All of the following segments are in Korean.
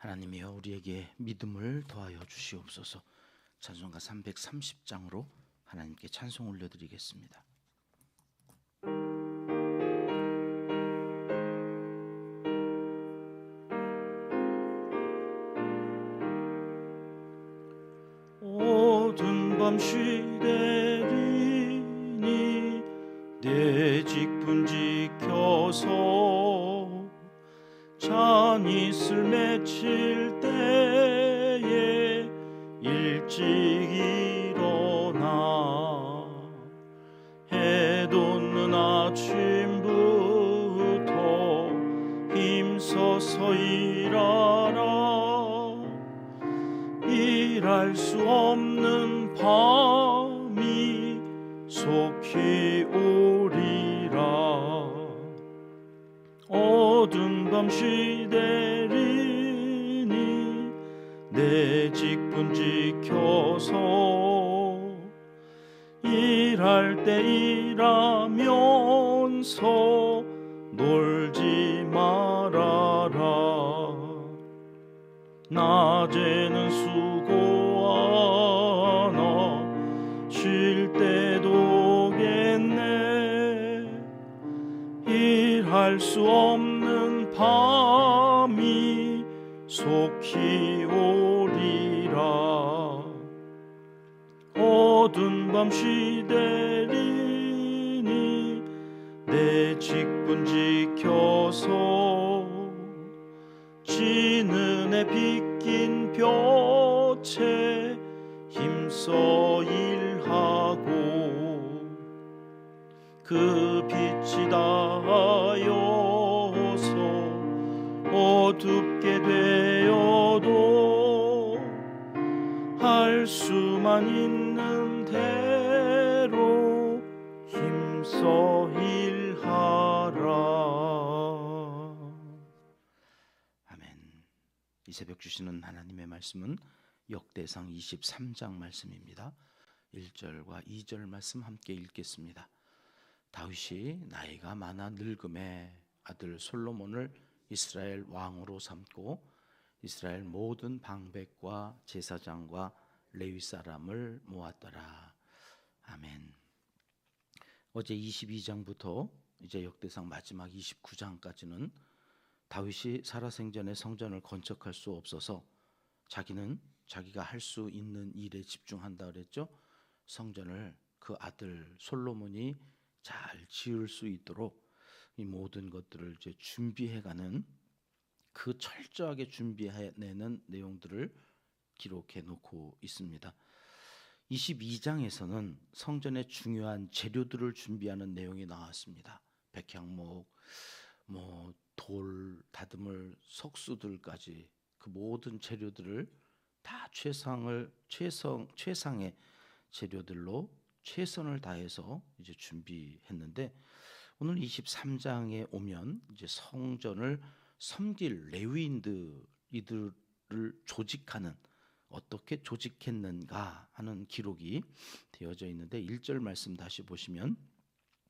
하나님이여 우리에게 믿음을 더하여 주시옵소서. 찬송가 330장으로 하나님께 찬송 올려드리겠습니다. 어두운 밤 시대리니 내 직분 지켜서 잔이슬 맺힐 때에 일찍 일어나 해 돋는 아침부터 힘써서 일하라. 일할 수 없는 밤이 속히 오리라. 어두운 밤 시대리니 내 직분 지켜서 일할 때 일하면서 놀지 말아라. 낮에는 수고하나 쉴 때도 오겠네. 일할 수 없는 밤이 속히 오리라. 어두운 밤 시대리니 내 직분 지켜서 지는 해 빗긴 볕에 힘써 일하고 그 빛이 닿아여서 어둡게 되어도 할 수만 있는 대로 힘써 일하라. 아멘. 이 새벽 주시는 하나님의 말씀은 역대상 23장 말씀입니다. 1절과 2절 말씀 함께 읽겠습니다. 다윗이 나이가 많아 늙음에 아들 솔로몬을 이스라엘 왕으로 삼고 이스라엘 모든 방백과 제사장과 레위 사람을 모았더라. 아멘. 어제 22장부터 이제 역대상 마지막 29장까지는 다윗이 살아생전에 성전을 건축할 수 없어서 자기는 자기가 할 수 있는 일에 집중한다 그랬죠. 성전을 그 아들 솔로몬이 잘 지을 수 있도록 이 모든 것들을 이제 준비해가는, 그 철저하게 준비해내는 내용들을 기록해 놓고 있습니다. 22장에서는 성전의 중요한 재료들을 준비하는 내용이 나왔습니다. 백향목, 돌, 다듬을 석수들까지 그 모든 재료들을 다 최상의 재료들로 최선을 다해서 이제 준비했는데, 오늘 23장에 오면 이제 성전을 섬길 레위인들 이들을 조직하는, 어떻게 조직했는가 하는 기록이 되어져 있는데, 1절 말씀 다시 보시면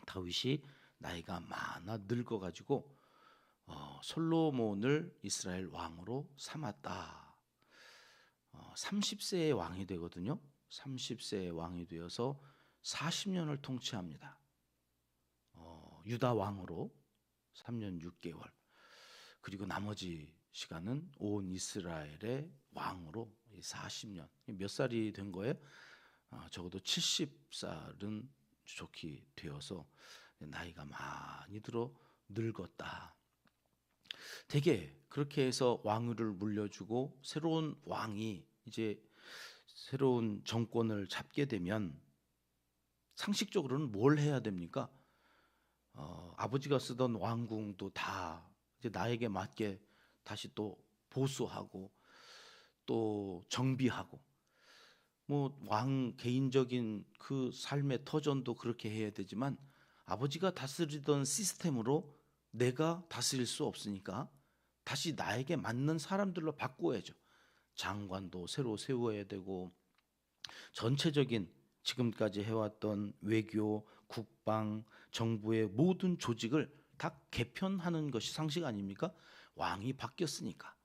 다윗이 나이가 많아 늙어가지고 솔로몬을 이스라엘 왕으로 삼았다. 30세의 왕이 되거든요. 30세의 왕이 되어서 40년을 통치합니다. 유다 왕으로 3년 6개월, 그리고 나머지 시간은 온 이스라엘의 왕으로 40년. 몇 살이 된 거예요? 적어도 70살은 좋게 되어서 나이가 많이 들어 늙었다. 되게 그렇게 해서 왕위를 물려주고 새로운 왕이 이제 새로운 정권을 잡게 되면 상식적으로는 뭘 해야 됩니까? 아버지가 쓰던 왕궁도 다 이제 나에게 맞게 다시 또 보수하고 또 정비하고, 왕 개인적인 그 삶의 터전도 그렇게 해야 되지만 아버지가 다스리던 시스템으로 내가 다스릴 수 없으니까 다시 나에게 맞는 사람들로 바꾸어야죠. 장관도 새로 세워야 되고, 전체적인 지금까지 해왔던 외교, 국방, 정부의 모든 조직을 다 개편하는 것이 상식 아닙니까? 왕이 바뀌었으니까.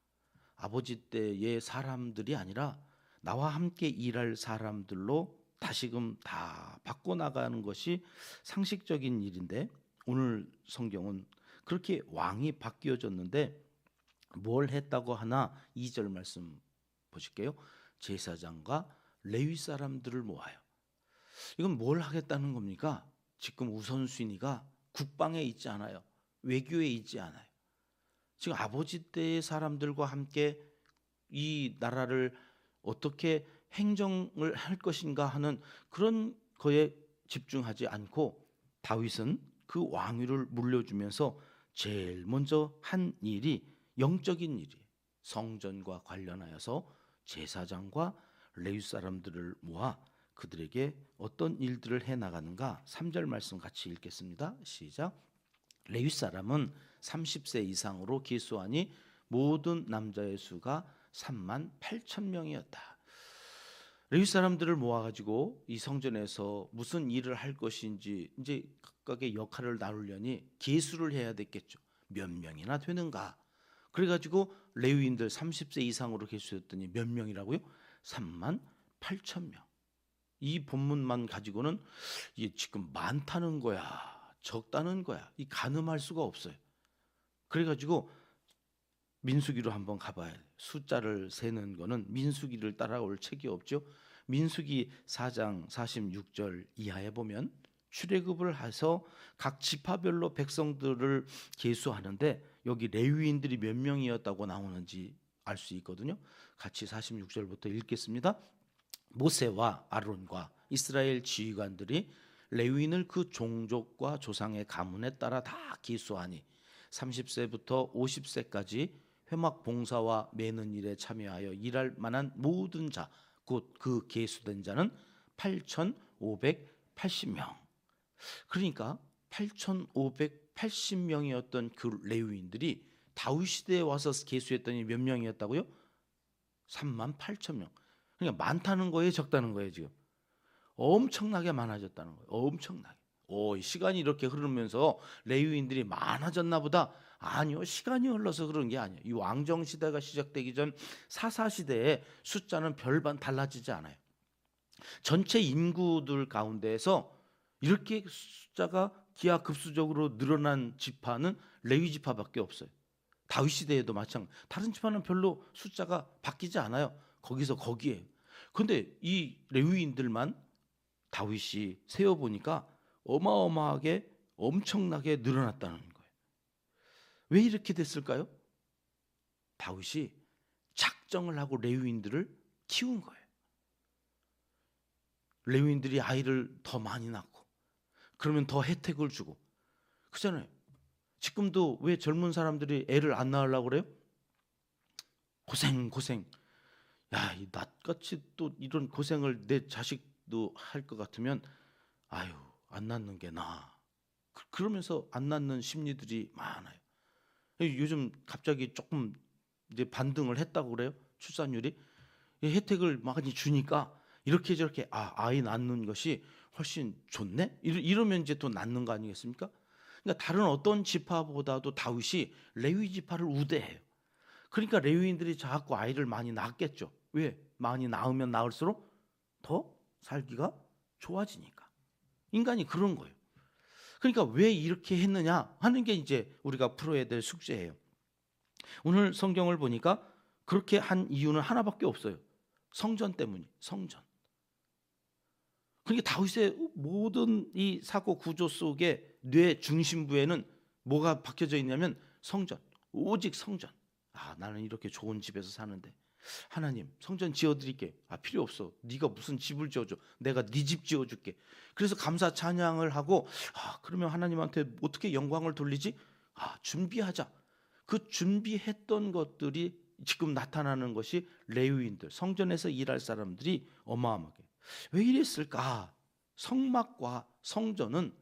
아버지 때의 사람들이 아니라 나와 함께 일할 사람들로 다시금 다 바꿔나가는 것이 상식적인 일인데, 오늘 성경은 그렇게 왕이 바뀌어졌는데 뭘 했다고 하나. 2절 말씀 보실게요. 제사장과 레위 사람들을 모아요. 이건 뭘 하겠다는 겁니까? 지금 우선순위가 국방에 있지 않아요. 외교에 있지 않아요. 지금 아버지 때의 사람들과 함께 이 나라를 어떻게 행정을 할 것인가 하는 그런 거에 집중하지 않고, 다윗은 그 왕위를 물려주면서 제일 먼저 한 일이 영적인 일이에요. 성전과 관련하여서 제사장과 레위 사람들을 모아 그들에게 어떤 일들을 해 나가는가. 3절 말씀 같이 읽겠습니다. 시작. 레위 사람은 30세 이상으로 계수하니 모든 남자의 수가 38,000명이었다. 레위 사람들을 모아가지고 이 성전에서 무슨 일을 할 것인지 이제 각각의 역할을 나누려니 계수를 해야 됐겠죠. 몇 명이나 되는가. 그래가지고 레위인들 30세 이상으로 계수했더니 몇 명이라고요? 38,000명. 이 본문만 가지고는 이게 지금 많다는 거야, 적다는 거야, 이 가늠할 수가 없어요. 그래가지고 민수기로 한번 가봐야 돼요. 숫자를 세는 거는 민수기를 따라올 책이 없죠. 민수기 4장 46절 이하에 보면 출애굽을 해서 각 지파별로 백성들을 계수하는데 여기 레위인들이 몇 명이었다고 나오는지 알 수 있거든요. 같이 46절부터 읽겠습니다. 모세와 아론과 이스라엘 지휘관들이 레위인을 그 종족과 조상의 가문에 따라 다 계수하니 30세부터 50세까지 회막 봉사와 매는 일에 참여하여 일할 만한 모든 자, 곧 그 계수된 자는 8,580명. 그러니까 8,580명이었던 그 레위인들이 다윗 시대에 와서 계수했더니 몇 명이었다고요? 38,000명. 그러니까 많다는 거예요, 적다는 거예요? 지금 엄청나게 많아졌다는 거예요. 엄청나게. 시간이 이렇게 흐르면서 레위인들이 많아졌나 보다. 아니요, 시간이 흘러서 그런 게 아니에요. 이 왕정 시대가 시작되기 전 사사 시대에 숫자는 별반 달라지지 않아요. 전체 인구들 가운데에서 이렇게 숫자가 기하급수적으로 늘어난 지파는 레위 지파밖에 없어요. 다윗 시대에도 마찬가지. 다른 지파는 별로 숫자가 바뀌지 않아요. 거기서 거기에. 근데 이 레위인들만 다윗이 세어보니까 어마어마하게 엄청나게 늘어났다는 거예요. 왜 이렇게 됐을까요? 다윗이 작정을 하고 레위인들을 키운 거예요. 레위인들이 아이를 더 많이 낳고 그러면 더 혜택을 주고 그잖아요. 지금도 왜 젊은 사람들이 애를 안 낳으려고 그래요? 고생. 야, 이 낫같이 또 이런 고생을 내 자식도 할 것 같으면 아유, 안 낳는 게 나아. 그러면서 안 낳는 심리들이 많아요. 요즘 갑자기 조금 이제 반등을 했다고 그래요. 출산율이 혜택을 많이 주니까 이렇게 저렇게 아이 낳는 것이 훨씬 좋네. 이러면 이제 또 낳는 거 아니겠습니까? 그러니까 다른 어떤 지파보다도 다윗이 레위 지파를 우대해요. 그러니까 레위인들이 자꾸 아이를 많이 낳겠죠. 왜? 많이 낳으면 낳을수록 더 살기가 좋아지니까. 인간이 그런 거예요. 그러니까 왜 이렇게 했느냐 하는 게 이제 우리가 풀어야 될 숙제예요. 오늘 성경을 보니까 그렇게 한 이유는 하나밖에 없어요. 성전 때문이. 성전. 그러니까 다윗의 모든 이 사고 구조 속에 뇌 중심부에는 뭐가 박혀져 있냐면 성전. 오직 성전. 나는 이렇게 좋은 집에서 사는데 하나님 성전 지어드릴게. 필요 없어. 네가 무슨 집을 지어줘. 내가 네 집 지어줄게. 그래서 감사 찬양을 하고 그러면 하나님한테 어떻게 영광을 돌리지? 준비하자. 그 준비했던 것들이 지금 나타나는 것이 레위인들, 성전에서 일할 사람들이 어마어마하게. 왜 이랬을까? 성막과 성전은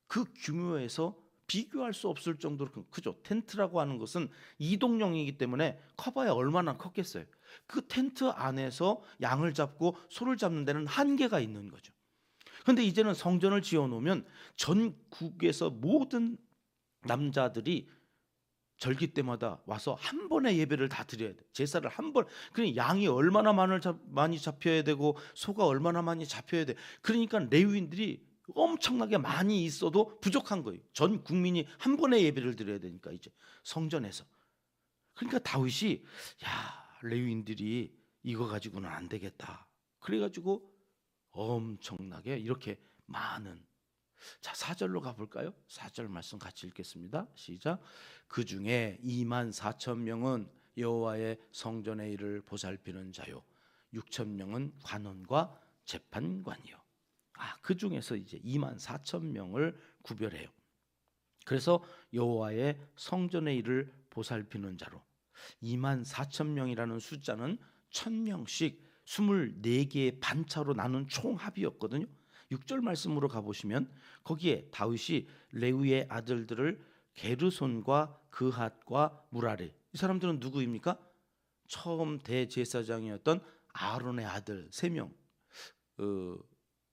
그 규모에서 비교할 수 없을 정도로 크죠. 텐트라고 하는 것은 이동용이기 때문에 커봐야 얼마나 컸겠어요. 그 텐트 안에서 양을 잡고 소를 잡는 데는 한계가 있는 거죠. 그런데 이제는 성전을 지어놓으면 전국에서 모든 남자들이 절기 때마다 와서 한 번에 예배를 다 드려야 돼. 제사를 한 번. 그러니 양이 얼마나 많이 잡혀야 되고 소가 얼마나 많이 잡혀야 돼. 그러니까 레위인들이 엄청나게 많이 있어도 부족한 거예요. 전 국민이 한 번에 예배를 드려야 되니까 이제 성전에서. 그러니까 다윗이 야, 레위인들이 이거 가지고는 안 되겠다. 그래가지고 엄청나게 이렇게 많은, 자, 4절로 가볼까요? 4절 말씀 같이 읽겠습니다. 시작. 그 중에 2만 4천 명은 여호와의 성전의 일을 보살피는 자요, 6천 명은 관원과 재판관이요. 그 중에서 이제 2만 4천 명을 구별해요. 그래서 여호와의 성전의 일을 보살피는 자로 2만 4천 명이라는 숫자는 1000명씩 24개의 반차로 나눈 총합이었거든요. 6절 말씀으로 가보시면 거기에 다윗이 레위의 아들들을 게르손과 그핫과 무라리, 이 사람들은 누구입니까? 처음 대제사장이었던 아론의 아들 3명,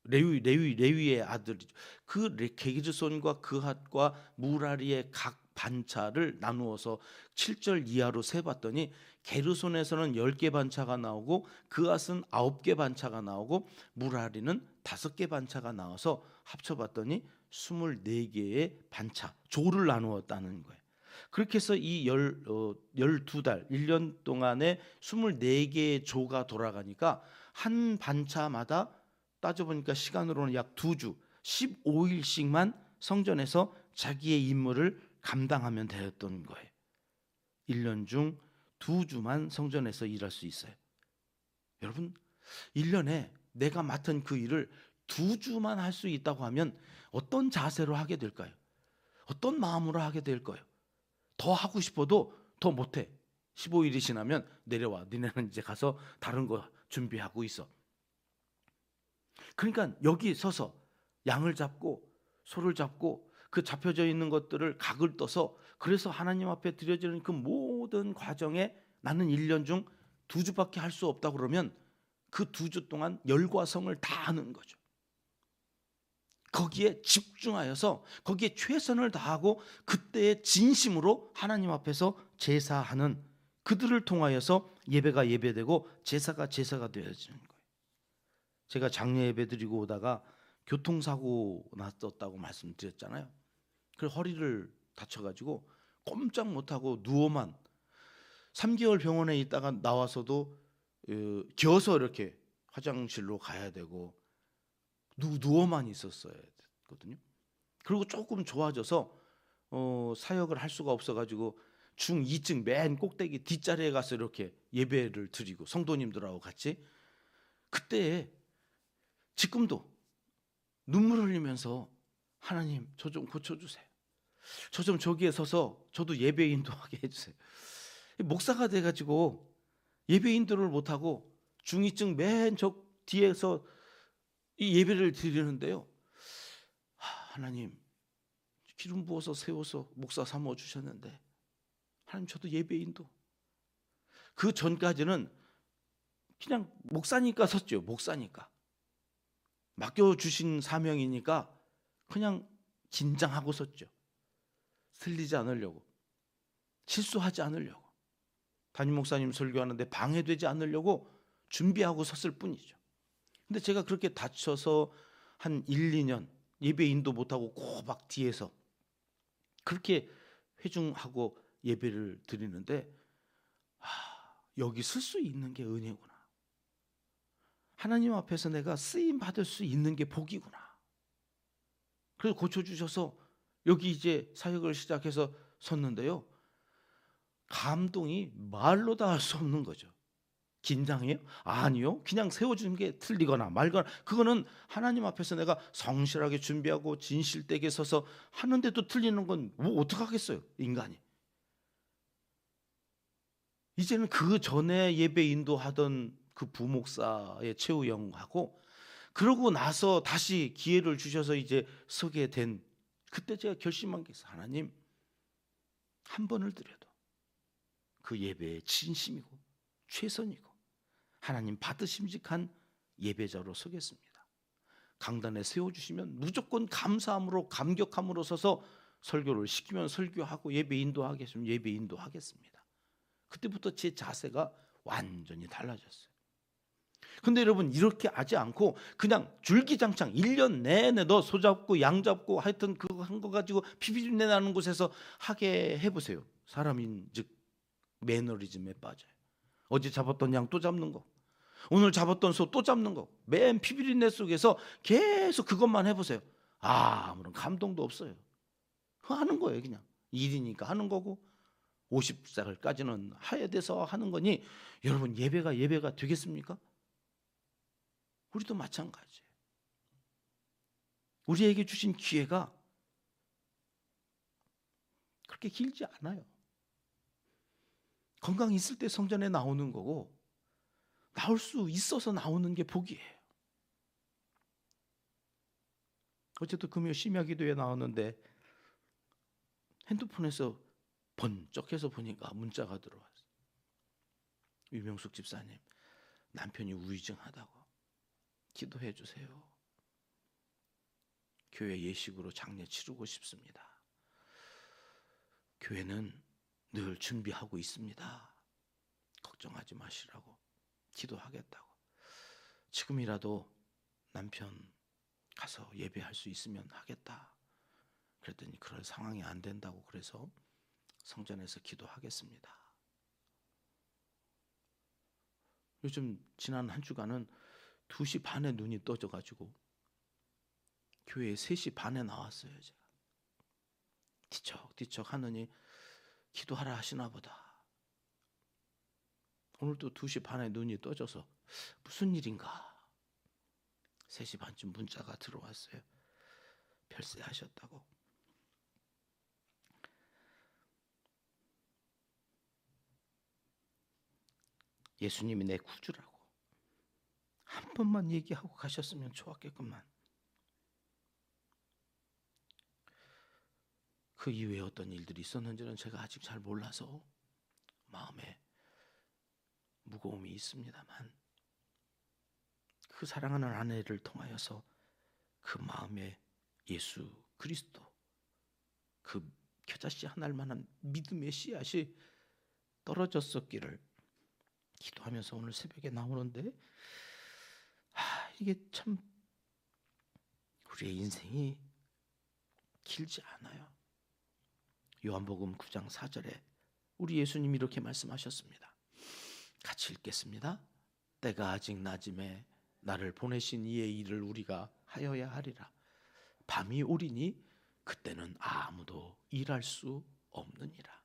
레위의 아들이죠. 그 게르손과 그핫과 무라리의 각 반차를 나누어서 7절 이하로 세봤더니 게르손에서는 10개 반차가 나오고 그핫은 9개 반차가 나오고 무라리는 5개 반차가 나와서 합쳐봤더니 24개의 반차, 조를 나누었다는 거예요. 그렇게 해서 이 12달 1년 동안에 24개의 조가 돌아가니까 한 반차마다 따져보니까 시간으로는 약 2주 15일씩만 성전에서 자기의 임무를 감당하면 되었던 거예요. 1년 중 2주만 성전에서 일할 수 있어요. 여러분, 1년에 내가 맡은 그 일을 2주만 할 수 있다고 하면 어떤 자세로 하게 될까요? 어떤 마음으로 하게 될 거예요? 더 하고 싶어도 더 못해. 15일이 지나면 내려와. 니네는 이제 가서 다른 거 준비하고 있어. 그러니까 여기 서서 양을 잡고 소를 잡고 그 잡혀져 있는 것들을 각을 떠서, 그래서 하나님 앞에 드려지는 그 모든 과정에 나는 1년 중 2주밖에 할 수 없다 그러면 그 2주 동안 열과 성을 다 하는 거죠. 거기에 집중하여서 거기에 최선을 다하고 그때의 진심으로 하나님 앞에서 제사하는, 그들을 통하여서 예배가 예배되고 제사가 되어지는 거예요. 제가 장례 예배 드리고 오다가 교통사고 났었다고 말씀드렸잖아요. 그래서 허리를 다쳐가지고 꼼짝 못하고 누워만 3개월 병원에 있다가 나와서도 기어서 이렇게 화장실로 가야 되고 누워만 있었어야 됐거든요. 그리고 조금 좋아져서 사역을 할 수가 없어가지고 중2층 맨 꼭대기 뒷자리에 가서 이렇게 예배를 드리고 성도님들하고 같이, 그때 지금도 눈물 흘리면서 하나님 저 좀 고쳐주세요. 저 좀 저기에 서서 저도 예배 인도하게 해주세요. 목사가 돼가지고 예배 인도를 못하고 중2층 맨 저 뒤에서 이 예배를 드리는데요. 하나님 기름 부어서 세워서 목사 삼아 주셨는데 하나님 저도 예배 인도. 그 전까지는 그냥 목사니까 섰죠. 목사니까 맡겨주신 사명이니까 그냥 긴장하고 섰죠. 틀리지 않으려고, 실수하지 않으려고, 담임 목사님 설교하는데 방해되지 않으려고 준비하고 섰을 뿐이죠. 근데 제가 그렇게 다쳐서 한 1, 2년 예배 인도 못하고 꼬박 뒤에서 그렇게 회중하고 예배를 드리는데 여기 쓸 수 있는 게 은혜구나. 하나님 앞에서 내가 쓰임 받을 수 있는 게 복이구나. 그래서 고쳐주셔서 여기 이제 사역을 시작해서 섰는데요. 감동이 말로 다 할 수 없는 거죠. 긴장해요? 아니요. 그냥 세워주는 게 틀리거나 말거나, 그거는 하나님 앞에서 내가 성실하게 준비하고 진실되게 서서 하는데도 틀리는 건 뭐 어떡하겠어요, 인간이. 이제는 그 전에 예배 인도하던 그 부목사의 최후 영하고 그러고 나서 다시 기회를 주셔서 이제 서게 된, 그때 제가 결심한 게 있어요. 하나님, 한 번을 드려도 그 예배의 진심이고 최선이고 하나님 받으심직한 예배자로 서겠습니다. 강단에 세워주시면 무조건 감사함으로 감격함으로 서서 설교를 시키면 설교하고 예배 인도하겠으면 예배 인도하겠습니다. 그때부터 제 자세가 완전히 달라졌어요. 근데 여러분 이렇게 하지 않고 그냥 줄기장창 1년 내내 너 소잡고 양잡고 하여튼 그거 한 거 가지고 피비린내 나는 곳에서 하게 해보세요. 사람인즉 매너리즘에 빠져요. 어제 잡았던 양 또 잡는 거, 오늘 잡았던 소 또 잡는 거, 맨 피비린내 속에서 계속 그것만 해보세요. 아무런 감동도 없어요. 하는 거예요. 그냥 일이니까 하는 거고 50살까지는 해야 돼서 하는 거니 여러분 예배가 되겠습니까? 우리도 마찬가지예요. 우리에게 주신 기회가 그렇게 길지 않아요. 건강이 있을 때 성전에 나오는 거고 나올 수 있어서 나오는 게 복이에요. 어쨌든 금요 심야기도에 나왔는데 핸드폰에서 번쩍해서 보니까 문자가 들어왔어요. 유명숙 집사님, 남편이 우울증하다고 기도해 주세요. 교회 예식으로 장례 치르고 싶습니다. 교회는 늘 준비하고 있습니다. 걱정하지 마시라고 기도하겠다고. 지금이라도 남편 가서 예배할 수 있으면 하겠다. 그랬더니 그럴 상황이 안 된다고 그래서 성전에서 기도하겠습니다. 요즘 지난 한 주간은 2시 반에 눈이 떠져가지고 교회에 3시 반에 나왔어요. 제가 뒤척뒤척 하느니 기도하라 하시나 보다. 오늘도 2시 반에 눈이 떠져서 무슨 일인가 3시 반쯤 문자가 들어왔어요. 별세하셨다고. 예수님이 내 구주라고 한 번만 얘기하고 가셨으면 좋았겠구만. 그 이후에 어떤 일들이 있었는지는 제가 아직 잘 몰라서 마음에 무거움이 있습니다만 그 사랑하는 아내를 통하여서 그 마음에 예수 그리스도 그 겨자씨 하나만한 믿음의 씨앗이 떨어졌었기를 기도하면서 오늘 새벽에 나오는데 이게 참 우리의 인생이 길지 않아요. 요한복음 9장 4절에 우리 예수님이 이렇게 말씀하셨습니다. 같이 읽겠습니다. 때가 아직 낮음에 나를 보내신 이의 일을 우리가 하여야 하리라. 밤이 오리니 그때는 아무도 일할 수 없느니라.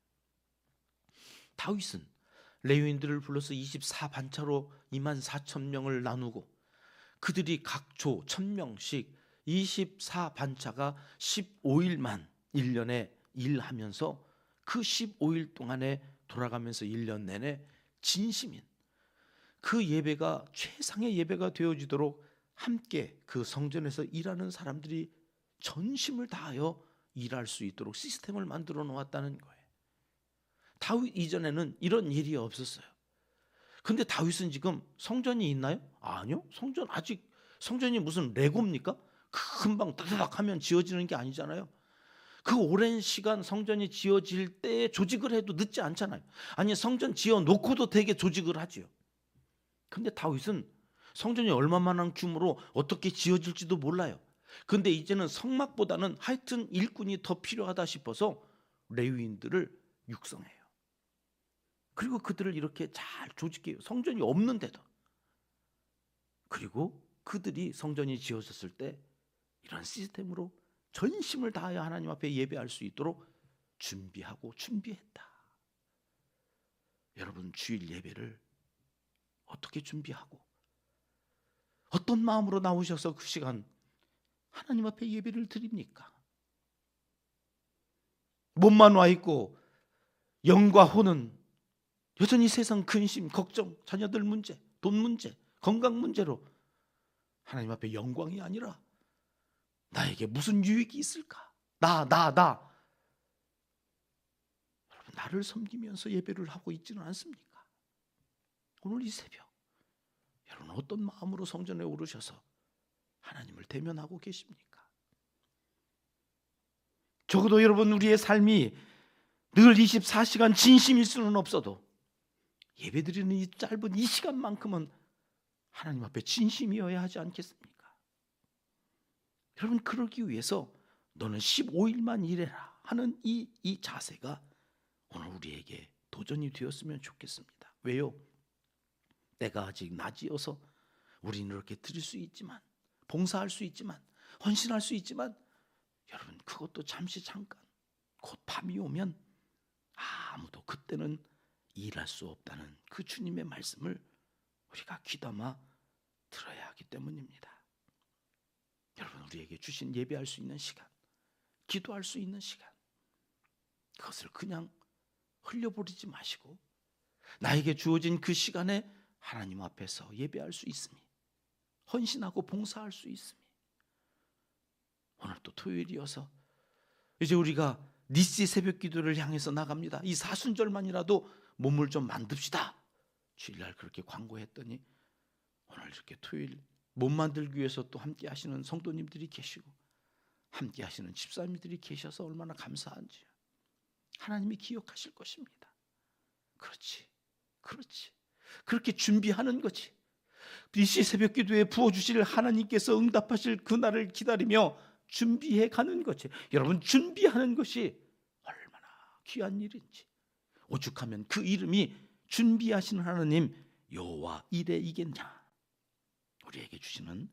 다윗은 레위인들을 불러서 24반차로 24,000명을 나누고 그들이 각 조 1,000명씩 24반차가 15일만 1년에 일하면서 그 15일 동안에 돌아가면서 1년 내내 진심인 그 예배가 최상의 예배가 되어지도록 함께 그 성전에서 일하는 사람들이 전심을 다하여 일할 수 있도록 시스템을 만들어 놓았다는 거예요. 다윗 이전에는 이런 일이 없었어요. 근데 다윗은 지금 성전이 있나요? 아니요. 성전이 무슨 레고입니까? 금방 따다닥 하면 지어지는 게 아니잖아요. 그 오랜 시간 성전이 지어질 때 조직을 해도 늦지 않잖아요. 아니 성전 지어놓고도 되게 조직을 하지요. 근데 다윗은 성전이 얼마만한 규모로 어떻게 지어질지도 몰라요. 근데 이제는 성막보다는 하여튼 일꾼이 더 필요하다 싶어서 레위인들을 육성해요. 그리고 그들을 이렇게 잘 조직해요. 성전이 없는데도. 그리고 그들이 성전이 지어졌을 때 이런 시스템으로 전심을 다하여 하나님 앞에 예배할 수 있도록 준비했다. 여러분 주일 예배를 어떻게 준비하고 어떤 마음으로 나오셔서 그 시간 하나님 앞에 예배를 드립니까? 몸만 와 있고 영과 혼은 여전히 세상 근심, 걱정, 자녀들 문제, 돈 문제, 건강 문제로 하나님 앞에 영광이 아니라 나에게 무슨 유익이 있을까? 나 여러분 나를 섬기면서 예배를 하고 있지는 않습니까? 오늘 이 새벽 여러분 어떤 마음으로 성전에 오르셔서 하나님을 대면하고 계십니까? 적어도 여러분, 우리의 삶이 늘 24시간 진심일 수는 없어도 예배드리는 이 짧은 이 시간만큼은 하나님 앞에 진심이어야 하지 않겠습니까? 여러분, 그러기 위해서 너는 15일만 일해라 하는 이 자세가 오늘 우리에게 도전이 되었으면 좋겠습니다. 왜요? 때가 아직 낮이어서 우리는 이렇게 드릴 수 있지만, 봉사할 수 있지만, 헌신할 수 있지만, 여러분, 그것도 잠시 잠깐, 곧 밤이 오면 아무도 그때는 일할 수 없다는 그 주님의 말씀을 우리가 귀담아 들어야 하기 때문입니다. 여러분, 우리에게 주신 예배할 수 있는 시간, 기도할 수 있는 시간, 그것을 그냥 흘려버리지 마시고 나에게 주어진 그 시간에 하나님 앞에서 예배할 수 있음이, 헌신하고 봉사할 수 있음이, 오늘 또 토요일이어서 이제 우리가 니시 새벽 기도를 향해서 나갑니다. 이 사순절만이라도 몸을 좀 만듭시다. 주일날 그렇게 광고했더니 오늘 이렇게 토요일 몸 만들기 위해서 또 함께 하시는 성도님들이 계시고 함께 하시는 집사님들이 계셔서 얼마나 감사한지요. 하나님이 기억하실 것입니다. 그렇지. 그렇게 준비하는 거지. 니시 새벽 기도에 부어주실 하나님께서 응답하실 그날을 기다리며 준비해 가는 거지. 여러분, 준비하는 것이 얼마나 귀한 일인지. 오죽하면 그 이름이 준비하시는 하나님 여호와 이레이겠냐. 우리에게 주시는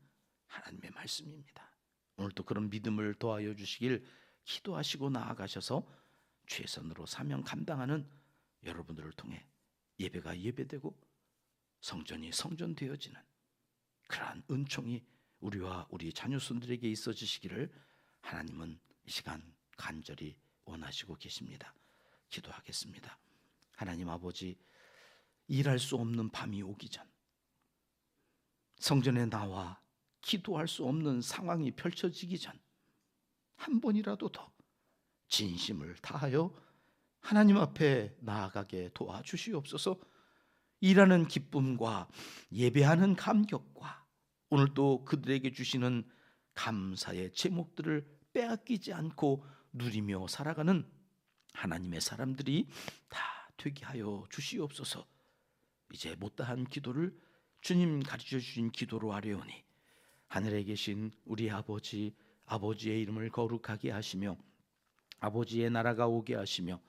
하나님의 말씀입니다. 오늘도 그런 믿음을 더하여 주시길 기도하시고 나아가셔서 최선으로 사명 감당하는 여러분들을 통해 예배가 예배되고 성전이 성전되어지는 그러한 은총이 우리와 우리 자녀손들에게 있어지시기를 하나님은 이 시간 간절히 원하시고 계십니다. 기도하겠습니다. 하나님 아버지, 일할 수 없는 밤이 오기 전, 성전에 나와 기도할 수 없는 상황이 펼쳐지기 전, 한 번이라도 더 진심을 다하여 하나님 앞에 나아가게 도와주시옵소서. 일하는 기쁨과 예배하는 감격과 오늘 또 그들에게 주시는 감사의 제목들을 빼앗기지 않고 누리며 살아가는 하나님의 사람들이 다 되게 하여 주시옵소서. 이제 못다한 기도를 주님 가르쳐 주신 기도로 하려오니 하늘에 계신 우리 아버지, 아버지의 이름을 거룩하게 하시며 아버지의 나라가 오게 하시며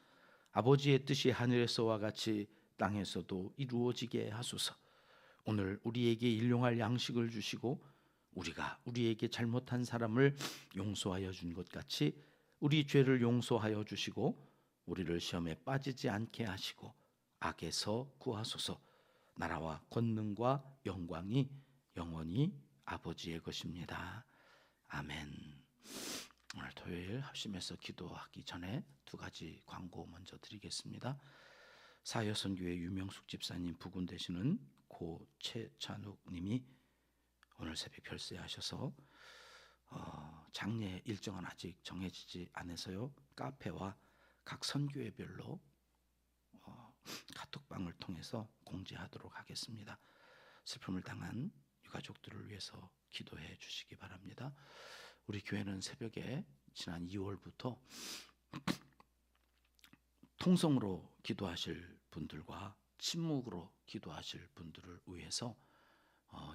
아버지의 뜻이 하늘에서와 같이 땅에서도 이루어지게 하소서. 오늘 우리에게 일용할 양식을 주시고 우리가 우리에게 잘못한 사람을 용서하여 준 것 같이 우리 죄를 용서하여 주시고 우리를 시험에 빠지지 않게 하시고 악에서 구하소서. 나라와 권능과 영광이 영원히 아버지의 것입니다. 아멘. 오늘 토요일 합심해서 기도하기 전에 두 가지 광고 먼저 드리겠습니다. 사여선교회 유명숙 집사님 부군 되시는 고 최찬욱 님이 오늘 새벽 별세하셔서 장례 일정은 아직 정해지지 않아서요, 카페와 각 선교회별로 카톡방을 통해서 공지하도록 하겠습니다. 슬픔을 당한 유가족들을 위해서 기도해 주시기 바랍니다. 우리 교회는 새벽에 지난 2월부터 통성으로 기도하실 분들과 침묵으로 기도하실 분들을 위해서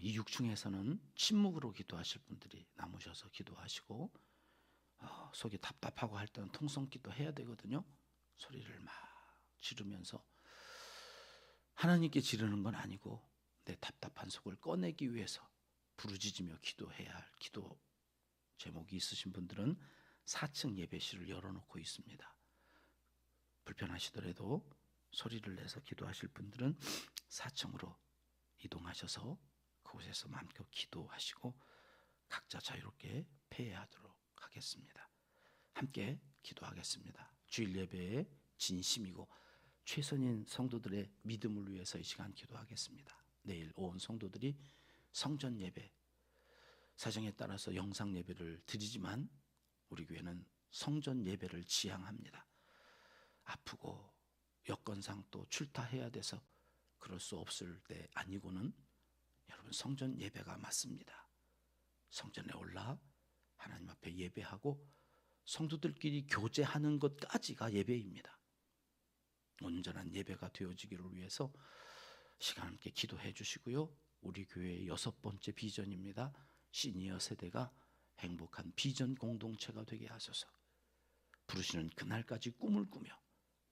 이 6층에서는 침묵으로 기도하실 분들이 남으셔서 기도하시고 속이 답답하고 할 때는 통성 기도 해야 되거든요. 소리를 막 지르면서 하나님께 지르는 건 아니고 내 답답한 속을 꺼내기 위해서 부르짖으며 기도해야 할 기도 제목이 있으신 분들은 4층 예배실을 열어놓고 있습니다. 불편하시더라도 소리를 내서 기도하실 분들은 4층으로 이동하셔서 그곳에서 마음껏 기도하시고 각자 자유롭게 폐회하도록 하겠습니다. 함께 기도하겠습니다. 주일 예배의 진심이고 최선인 성도들의 믿음을 위해서 이 시간 기도하겠습니다. 내일 온 성도들이 성전 예배, 사정에 따라서 영상 예배를 드리지만 우리 교회는 성전 예배를 지향합니다. 아프고 여건상 또 출타해야 돼서 그럴 수 없을 때 아니고는 여러분 성전 예배가 맞습니다. 성전에 올라 하나님 앞에 예배하고 성도들끼리 교제하는 것까지가 예배입니다. 온전한 예배가 되어지기를 위해서 시간 함께 기도해 주시고요. 우리 교회의 6번째 비전입니다. 시니어 세대가 행복한 비전 공동체가 되게 하소서. 부르시는 그날까지 꿈을 꾸며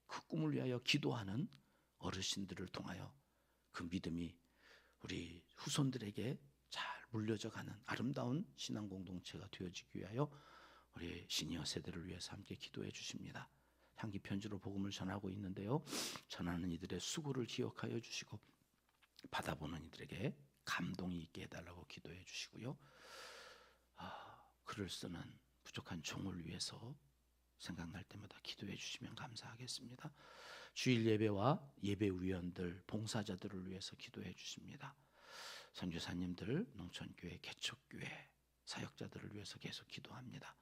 그 꿈을 위하여 기도하는 어르신들을 통하여 그 믿음이 우리 후손들에게 잘 물려져 가는 아름다운 신앙 공동체가 되어지기 위하여 우리 시니어 세대를 위해서 함께 기도해 주십니다. 향기 편지로 복음을 전하고 있는데요. 전하는 이들의 수고를 기억하여 주시고 받아보는 이들에게 감동이 있게 해달라고 기도해 주시고요. 글을 쓰는 부족한 종을 위해서 생각날 때마다 기도해 주시면 감사하겠습니다. 주일 예배와 예배위원들, 봉사자들을 위해서 기도해 주십니다. 선교사님들, 농촌교회, 개척교회, 사역자들을 위해서 계속 기도합니다.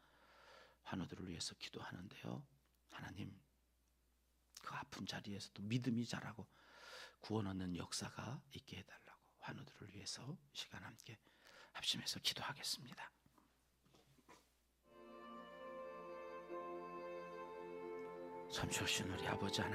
환우들을 위해서 기도하는데요. 하나님, 그 아픈 자리에서도 믿음이 자라고 구원 얻는 역사가 있게 해달라고 환우들을 위해서 시간 함께 합심해서 기도하겠습니다. 참 좋으신 우리 아버지 하나님,